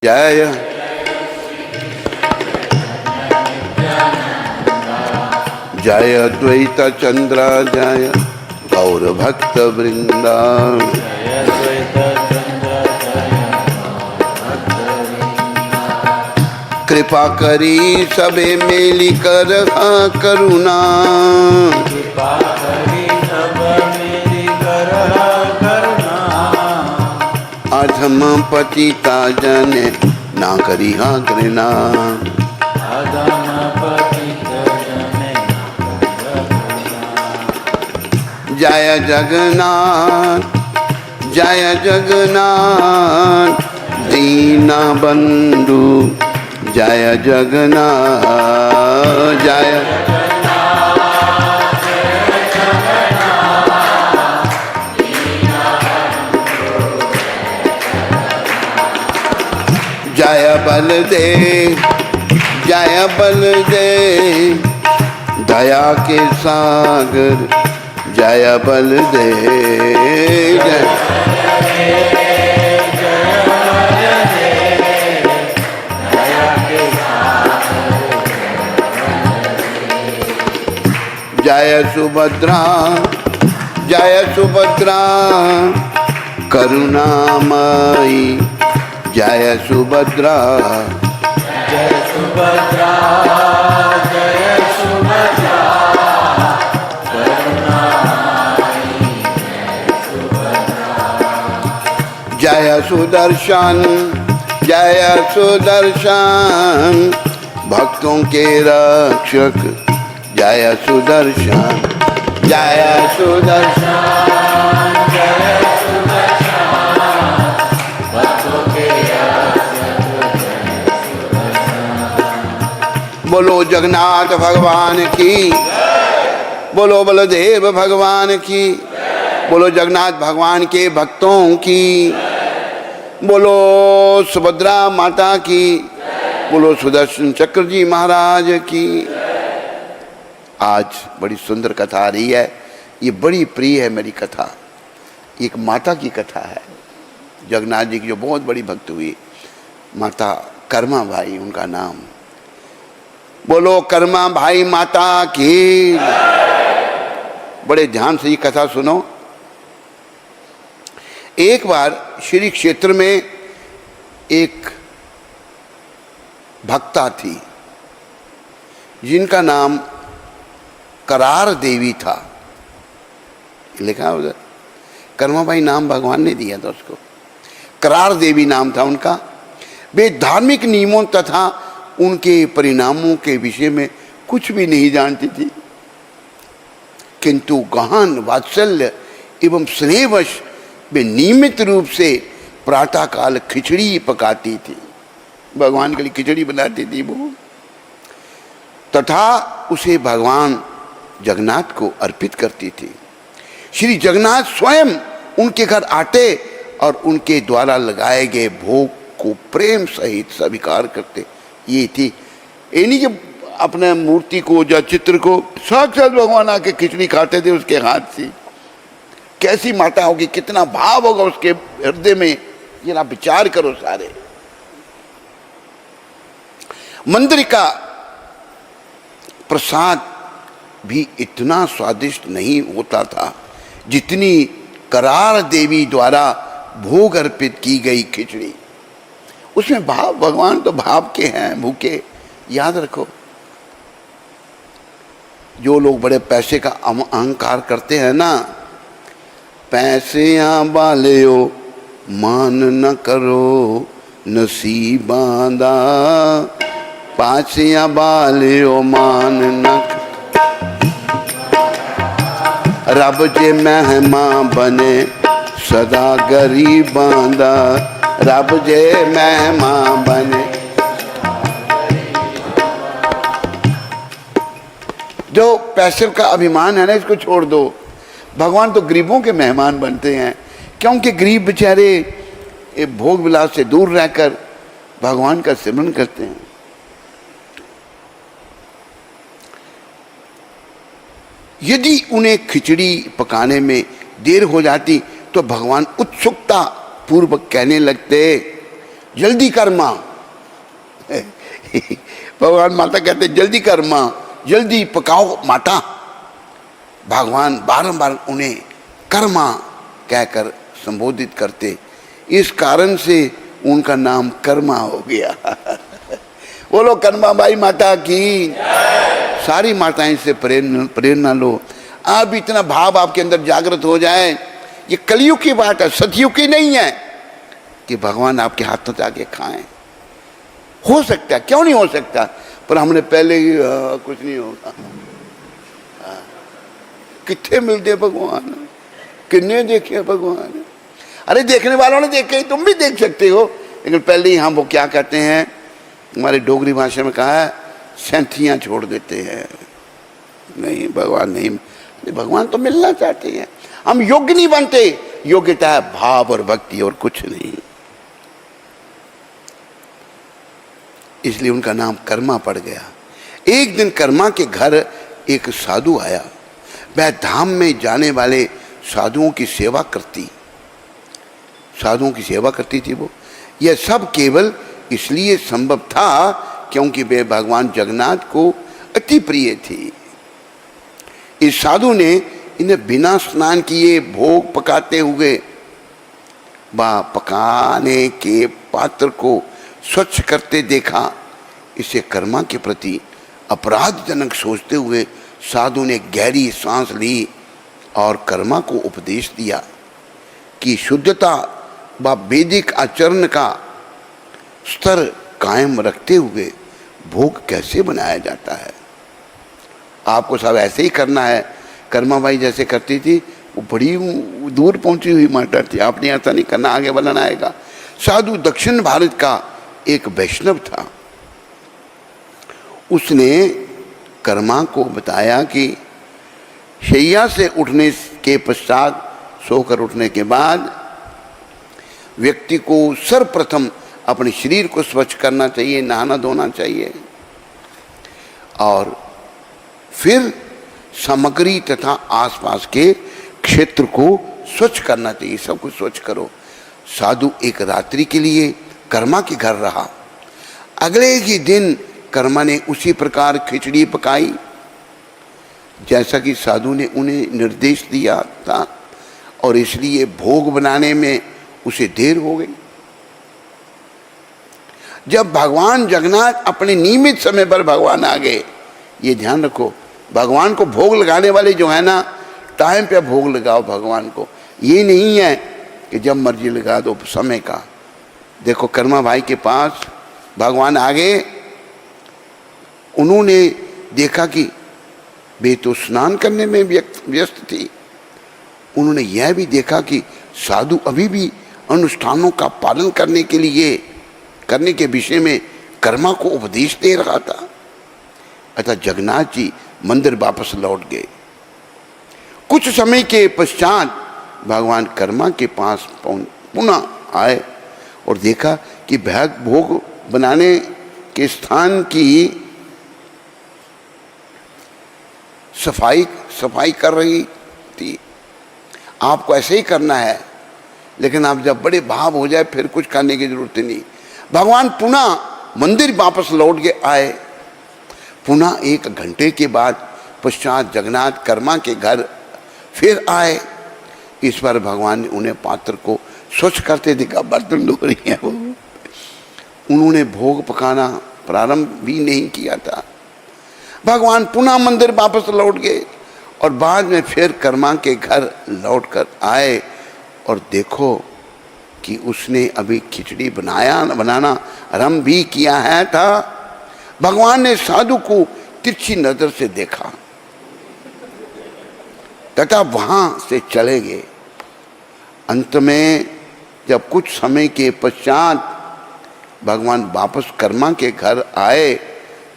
जय जय द्वैत चंद्र जय गौर भक्त वृंदा। कृपा करी सबे मेली कर करुणा। अधम पतिता जने ना करी घृणा। जय जगन्नाथ जय जगन्नाथ दीना बंधु जय जगन्नाथ जय जय बलदेव जय बलदेव दया के सागर जय बलदेव जय सुभद्रा करुणामयी जय सुभद्रा जय सुभद्रा जय सुभद्रा जय सुदर्शन भक्तों के रक्षक जय सुदर्शन जय सुदर्शन जय सुदर्शन भक्तों के रक्षक। बोलो जगन्नाथ भगवान की, बोलो बलदेव भगवान की, बोलो जगन्नाथ भगवान के भक्तों की, बोलो सुभद्रा माता की, बोलो सुदर्शन चक्र जी महाराज की। आज बड़ी सुंदर कथा आ रही है। ये बड़ी प्रिय है मेरी कथा। एक माता की कथा है जगन्नाथ जी की, जो बहुत बड़ी भक्त हुई, माता कर्मा भाई उनका नाम। बोलो कर्मा भाई माता की। बड़े ध्यान से ये कथा सुनो। एक बार श्री क्षेत्र में एक भक्ता थी जिनका नाम करार देवी था। लिखा उधर, कर्माबाई नाम भगवान ने दिया था उसको। करार देवी नाम था उनका। वे धार्मिक नियमों तथा उनके परिणामों के विषय में कुछ भी नहीं जानती थी, किंतु गहन वात्सल्य एवं स्नेहवश वे नियमित रूप से प्रातःकाल खिचड़ी पकाती थी। भगवान के लिए खिचड़ी बनाती थी वो, तथा उसे भगवान जगन्नाथ को अर्पित करती थी। श्री जगन्नाथ स्वयं उनके घर आते और उनके द्वारा लगाए गए भोग को प्रेम सहित स्वीकार करते। ये थी, यानी कि अपने मूर्ति को या चित्र को साक्षात भगवान आके खिचड़ी खाते थे उसके हाथ से। कैसी माता होगी, कितना भाव होगा उसके हृदय में, ये ना विचार करो सारे। मंदिर का प्रसाद भी इतना स्वादिष्ट नहीं होता था जितनी करार देवी द्वारा भोग अर्पित की गई खिचड़ी। उसमें भाव, भगवान तो भाव के हैं, भूखे। याद रखो, जो लोग बड़े पैसे का अहंकार करते हैं ना, पैसियां वालेओ मान न करो नसीबांदा, पैसियां वालेओ मान न करो। रब जे मेहमा बने सदा गरीबांदा, रब जे मेहमा बने। जो पैसे का अभिमान है ना, इसको छोड़ दो। भगवान तो गरीबों के मेहमान बनते हैं, क्योंकि गरीब बेचारे भोग विलास से दूर रहकर भगवान का सिमरन करते हैं। यदि उन्हें खिचड़ी पकाने में देर हो जाती तो भगवान उत्सुकता पूर्वक कहने लगते, जल्दी कर माँ। भगवान माता कहते जल्दी कर माँ, जल्दी पकाओ माता। भगवान बारंबार उन्हें कर्मा कहकर संबोधित करते, इस कारण से उनका नाम कर्मा हो गया। बोलो कर्मा बाई माता की। सारी माताएं से प्रेरणा लो। आप इतना भाव आपके अंदर जागृत हो जाए, ये कलयुग की बात है, सतयुग की नहीं है कि भगवान आपके हाथों से आके खाएं। हो सकता है, क्यों नहीं हो सकता, पर हमने पहले ही कुछ नहीं होगा। कितने मिलते भगवान, कितने देखे भगवान। अरे देखने वालों ने देखे, तुम भी देख सकते हो, लेकिन पहले ही हम वो क्या कहते हैं, हमारी डोगरी भाषा में कहा है, सेंथियाँ छोड़ देते हैं। नहीं भगवान नहीं, भगवान तो मिलना चाहते हैं, हम योग्य नहीं बनते। योग्यता है भाव और भक्ति और कुछ नहीं। इसलिए उनका नाम कर्मा पड़ गया। एक दिन कर्मा के घर एक साधु आया। वह धाम में जाने वाले साधुओं की सेवा करती थी। वो यह सब केवल इसलिए संभव था क्योंकि वे भगवान जगन्नाथ को अति प्रिय थी। इस साधु ने इन्हें बिना स्नान किए भोग पकाते हुए व पकाने के पात्र को स्वच्छ करते देखा। इसे कर्मा के प्रति अपराधजनक सोचते हुए साधु ने गहरी सांस ली और कर्मा को उपदेश दिया कि शुद्धता व वैदिक आचरण का स्तर कायम रखते हुए भोग कैसे बनाया जाता है। आपको सब ऐसे ही करना है। कर्मा बाई जैसे करती थी, वो बड़ी दूर पहुंची हुई माता थी, आपने ऐसा नहीं करना, आगे बढ़ना आएगा। साधु दक्षिण भारत का एक वैष्णव था। उसने कर्मा को बताया कि शैया से उठने के पश्चात, सोकर उठने के बाद व्यक्ति को सर्वप्रथम अपने शरीर को स्वच्छ करना चाहिए, नहाना धोना चाहिए, और फिर सामग्री तथा आसपास के क्षेत्र को स्वच्छ करना चाहिए। सब कुछ स्वच्छ करो। साधु एक रात्रि के लिए कर्मा के घर रहा। अगले ही दिन कर्मा ने उसी प्रकार खिचड़ी पकाई जैसा कि साधु ने उन्हें निर्देश दिया था, और इसलिए भोग बनाने में उसे देर हो गई। जब भगवान जगन्नाथ अपने नियमित समय पर भगवान आ गए, ये ध्यान रखो, भगवान को भोग लगाने वाले जो है ना, टाइम पे भोग लगाओ भगवान को। ये नहीं है कि जब मर्जी लगा दो समय का। देखो कर्मा भाई के पास भगवान आ गए, उन्होंने देखा कि वे तो स्नान करने में व्यस्त थी। उन्होंने यह भी देखा कि साधु अभी भी अनुष्ठानों का पालन करने के विषय में कर्मा को उपदेश दे रहा था। अतः जगन्नाथ जी मंदिर वापस लौट गए। कुछ समय के पश्चात भगवान कर्मा के पास पुनः आए और देखा कि भोग बनाने के स्थान की सफाई कर रही थी। आपको ऐसे ही करना है, लेकिन आप जब बड़े भाव हो जाए फिर कुछ करने की जरूरत नहीं। भगवान पुनः मंदिर वापस लौट के आए। पुनः 1 घंटे के बाद पश्चात जगन्नाथ कर्मा के घर फिर आए। इस पर भगवान ने उन्हें पात्र को स्वच्छ करते देखा, बर्तन धो रही है वो। उन्होंने भोग पकाना प्रारंभ भी नहीं किया था। भगवान पुनः मंदिर वापस लौट गए और बाद में फिर कर्मा के घर लौट कर आए, और देखो कि उसने अभी खिचड़ी बनाना आरंभ भी किया है था। भगवान ने साधु को तिरछी नजर से देखा तथा वहां से चले गए। अंत में जब कुछ समय के पश्चात भगवान वापस कर्मा के घर आए,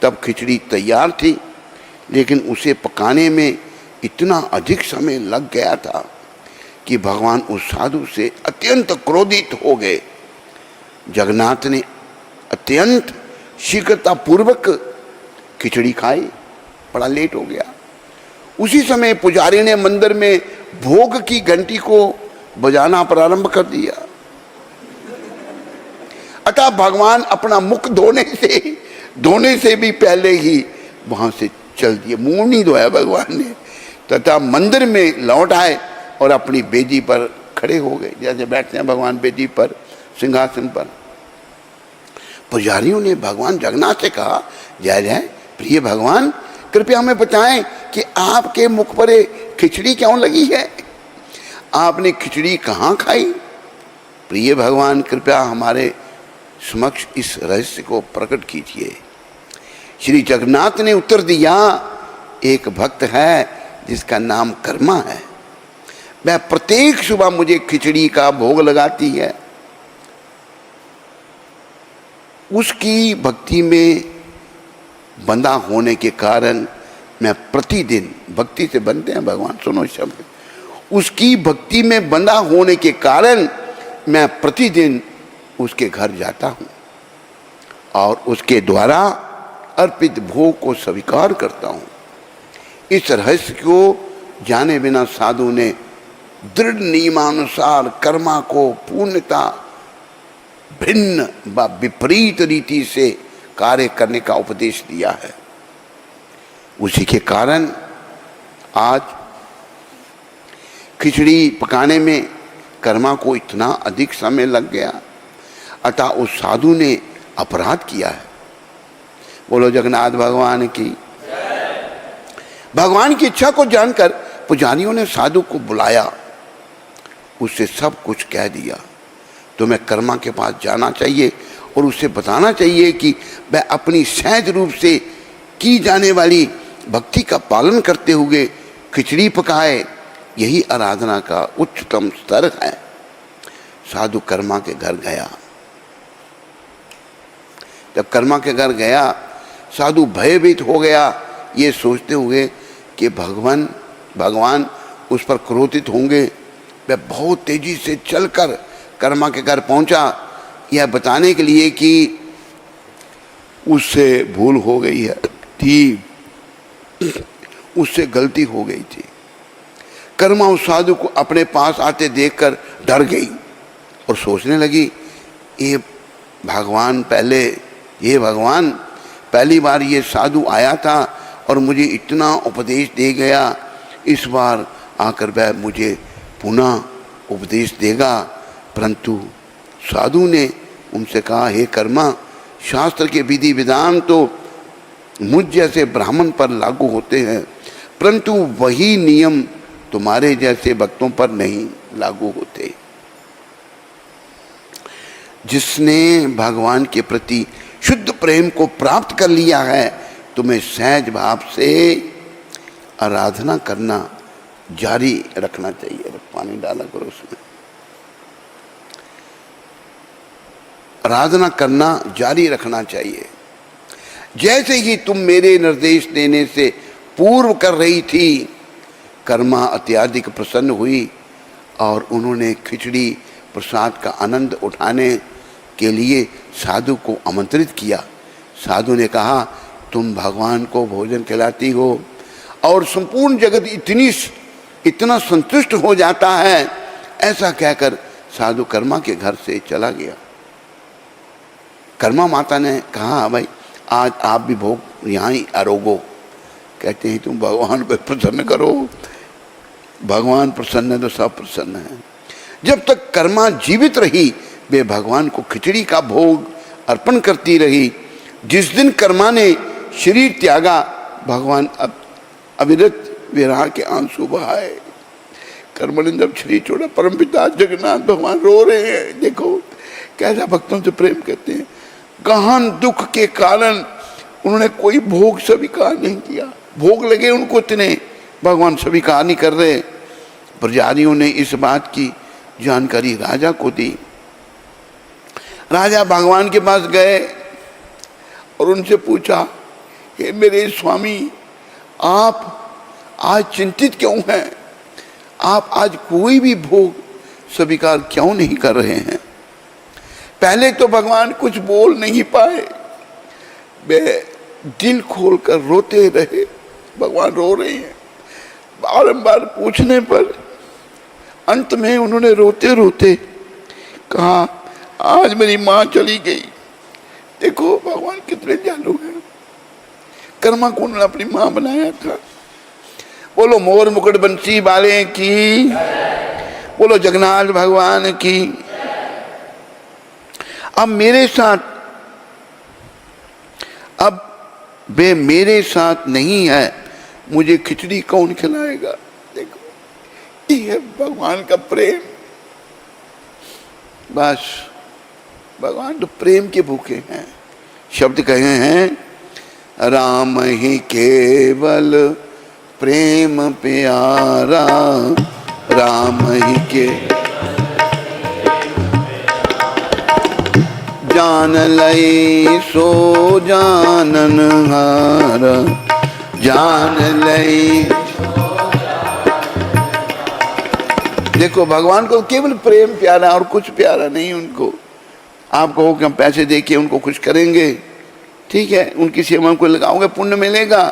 तब खिचड़ी तैयार थी, लेकिन उसे पकाने में इतना अधिक समय लग गया था कि भगवान उस साधु से अत्यंत क्रोधित हो गए। जगन्नाथ ने अत्यंत शीघ्रतापूर्वक खिचड़ी खाई, बड़ा लेट हो गया। उसी समय पुजारी ने मंदिर में भोग की घंटी को बजाना प्रारंभ कर दिया। अतः भगवान अपना मुख धोने से भी पहले ही वहां से चल दिए, मुंह नहीं धोया भगवान ने, तथा मंदिर में लौट आए और अपनी बेदी पर खड़े हो गए, जैसे बैठते हैं भगवान बेदी पर, सिंहासन पर। पुजारियों ने भगवान जगन्नाथ से कहा, जय जय प्रिय भगवान, कृपया हमें बताएं कि आपके मुख पर खिचड़ी क्यों लगी है, आपने खिचड़ी कहाँ खाई? प्रिय भगवान, कृपया हमारे समक्ष इस रहस्य को प्रकट कीजिए। श्री जगन्नाथ ने उत्तर दिया, एक भक्त है जिसका नाम कर्मा है, वह प्रत्येक सुबह मुझे खिचड़ी का भोग लगाती है। उसकी भक्ति में बंधा होने के कारण मैं प्रतिदिन, भक्ति से बनते हैं भगवान, सुनो शब्द, उसकी भक्ति में बंधा होने के कारण मैं प्रतिदिन उसके घर जाता हूँ और उसके द्वारा अर्पित भोग को स्वीकार करता हूँ। इस रहस्य को जाने बिना साधु ने दृढ़ नियमानुसार कर्मा को पूर्णता भिन्न व विपरीत रीति से कार्य करने का उपदेश दिया है। उसी के कारण आज खिचड़ी पकाने में कर्मा को इतना अधिक समय लग गया, अतः उस साधु ने अपराध किया है। बोलो जगन्नाथ भगवान की। भगवान की इच्छा को जानकर पुजारियों ने साधु को बुलाया, उससे सब कुछ कह दिया। तुम्हें कर्मा के पास जाना चाहिए और उससे बताना चाहिए कि वह अपनी सहज रूप से की जाने वाली भक्ति का पालन करते हुए खिचड़ी पकाए, यही आराधना का उच्चतम स्तर है। साधु कर्मा के घर गया। जब कर्मा के घर गया, साधु भयभीत हो गया, ये सोचते हुए कि भगवान उस पर क्रोधित होंगे। वह बहुत तेजी से चलकर कर्मा के घर पहुंचा, यह बताने के लिए कि उससे भूल हो गई है थी, उससे गलती हो गई थी। कर्मा उस साधु को अपने पास आते देखकर डर गई और सोचने लगी, ये भगवान पहली बार ये साधु आया था और मुझे इतना उपदेश दे गया, इस बार आकर वह मुझे पुनः उपदेश देगा। परंतु साधु ने उनसे कहा, हे कर्मा, शास्त्र के विधि विधान तो मुझ जैसे ब्राह्मण पर लागू होते हैं, परंतु वही नियम तुम्हारे जैसे भक्तों पर नहीं लागू होते। जिसने भगवान के प्रति शुद्ध प्रेम को प्राप्त कर लिया है, तुम्हें सहज भाव से आराधना करना जारी रखना चाहिए। पानी डाला करो उसमें। आराधना करना जारी रखना चाहिए। जैसे ही तुम मेरे निर्देश देने से पूर्व कर रही थी, कर्मा अत्यधिक प्रसन्न हुई और उन्होंने खिचड़ी प्रसाद का आनंद उठाने के लिए साधु को आमंत्रित किया। साधु ने कहा, तुम भगवान को भोजन खिलाती हो और संपूर्ण जगत इतना संतुष्ट हो जाता है। ऐसा कहकर साधु कर्मा के घर से चला गया। कर्मा माता ने कहा, भाई आज आप भी भोग यहाँ ही आरोगो। कहते हैं, तुम भगवान को प्रसन्न करो, भगवान प्रसन्न है तो सब प्रसन्न है। जब तक कर्मा जीवित रही, वे भगवान को खिचड़ी का भोग अर्पण करती रही। जिस दिन कर्मा ने शरीर त्यागा, भगवान अविरत विरह के आंसू बहाए। कर्मा ने जब शरीर छोड़ा, परमपिता जगन्नाथ भगवान रो रहे हैं। देखो कैसा भक्तों से प्रेम करते हैं। गहन दुख के कारण उन्होंने कोई भोग स्वीकार नहीं किया। भोग लगे उनको इतने, भगवान स्वीकार नहीं कर रहे। पुजारियों ने इस बात की जानकारी राजा को दी। राजा भगवान के पास गए और उनसे पूछा, हे मेरे स्वामी, आप आज चिंतित क्यों हैं? आप आज कोई भी भोग स्वीकार क्यों नहीं कर रहे हैं? पहले तो भगवान कुछ बोल नहीं पाए, वे दिल खोलकर रोते रहे। भगवान रो रहे हैं। बारंबार पूछने पर अंत में उन्होंने रोते रोते कहा, आज मेरी माँ चली गई। देखो भगवान कितने दयालु हैं। कर्मा को उन्होंने अपनी माँ बनाया था। बोलो मोर मुकुट बंसी वाले की, बोलो जगन्नाथ भगवान की। अब मेरे साथ, अब वे मेरे साथ नहीं है, मुझे खिचड़ी कौन खिलाएगा। देखो ये है भगवान का प्रेम। बस भगवान तो प्रेम के भूखे हैं। शब्द कहे हैं राम ही केवल प्रेम प्यारा, राम ही के जान लई सो जानन हार, जान लई। देखो भगवान को केवल प्रेम प्यारा और कुछ प्यारा नहीं उनको। आप कहो कि हम पैसे देके उनको खुश करेंगे, ठीक है, उनकी सेवा को लगाओगे पुण्य मिलेगा,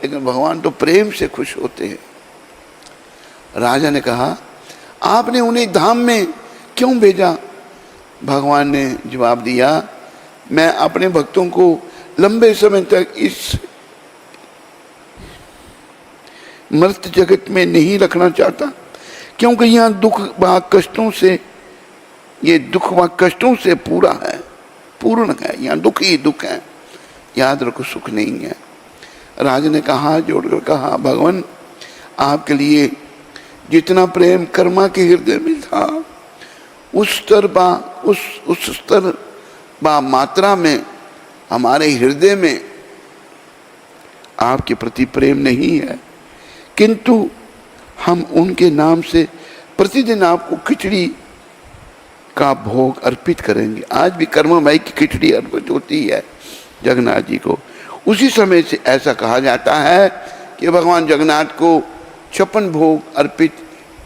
लेकिन भगवान तो प्रेम से खुश होते हैं। राजा ने कहा आपने उन्हें धाम में क्यों भेजा। भगवान ने जवाब दिया मैं अपने भक्तों को लंबे समय तक इस मर्त जगत में नहीं रखना चाहता, क्योंकि यहाँ दुख व कष्टों से, ये दुख व कष्टों से पूरा है, पूर्ण है। यहाँ दुख ही दुख है, याद रखो सुख नहीं है। राजा ने कहा जोड़कर कहा भगवान आपके लिए जितना प्रेम कर्मा के हृदय में था उस स्तर बा मात्रा में हमारे हृदय में आपके प्रति प्रेम नहीं है, किंतु हम उनके नाम से प्रतिदिन आपको खिचड़ी का भोग अर्पित करेंगे। आज भी कर्मा भाई की खिचड़ी अर्पित होती है जगन्नाथ जी को। उसी समय से ऐसा कहा जाता है कि भगवान जगन्नाथ को 56 भोग अर्पित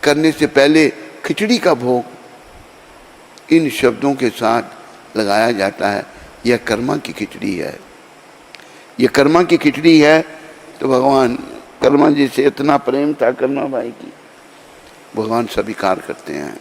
करने से पहले खिचड़ी का भोग इन शब्दों के साथ लगाया जाता है। यह कर्मा की खिचड़ी है, यह कर्मा की खिचड़ी है। तो भगवान कर्मा जी से इतना प्रेम था कर्मा भाई की, भगवान स्वीकार करते हैं।